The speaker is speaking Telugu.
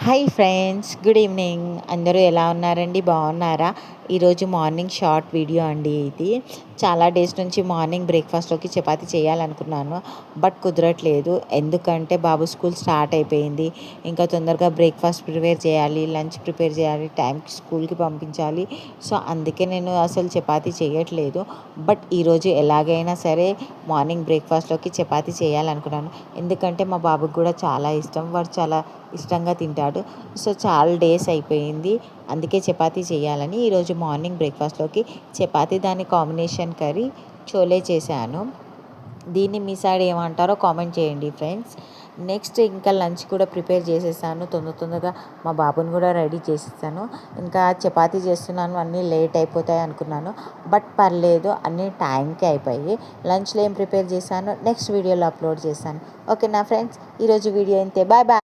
Hi friends, good evening. అందరూ ఎలా ఉన్నారండి? బాగున్నారా? ఈరోజు మార్నింగ్ షార్ట్ వీడియో అండి ఇది. చాలా డేస్ నుంచి మార్నింగ్ బ్రేక్ఫాస్ట్లోకి చపాతీ చేయాలనుకున్నాను, బట్ కుదరట్లేదు. ఎందుకంటే బాబు స్కూల్ స్టార్ట్ అయిపోయింది. ఇంకా తొందరగా బ్రేక్ఫాస్ట్ ప్రిపేర్ చేయాలి, లంచ్ ప్రిపేర్ చేయాలి, టైంకి స్కూల్కి పంపించాలి. సో అందుకే నేను అసలు చపాతీ చేయట్లేదు. బట్ ఈరోజు ఎలాగైనా సరే మార్నింగ్ బ్రేక్ఫాస్ట్లోకి చపాతీ చేయాలనుకున్నాను. ఎందుకంటే మా బాబుకి కూడా చాలా ఇష్టం. వాడు చాలా ఇష్టంగా తింటాడు. సో చాలా డేస్ అయిపోయింది, అందుకే చపాతీ చేయాలని ఈరోజు మార్నింగ్ బ్రేక్ఫాస్ట్లోకి చపాతీ, దాని కాంబినేషన్ కర్రీ చోలే చేశాను. దీన్ని మీ సైడ్ ఏమంటారో కామెంట్ చేయండి ఫ్రెండ్స్. నెక్స్ట్ ఇంకా లంచ్ కూడా ప్రిపేర్ చేసేసాను. తొందరగా మా బాబుని కూడా రెడీ చేసేసాను. ఇంకా చపాతీ చేస్తున్నాను, అన్నీ లేట్ అయిపోతాయి అనుకున్నాను, బట్ పర్లేదు, అన్నీ టైంకి అయిపోయి. లంచ్లో ఏం ప్రిపేర్ చేశాను నెక్స్ట్ వీడియోలో అప్లోడ్ చేశాను. ఓకేనా ఫ్రెండ్స్, ఈరోజు వీడియో ఇంతే. Bye bye.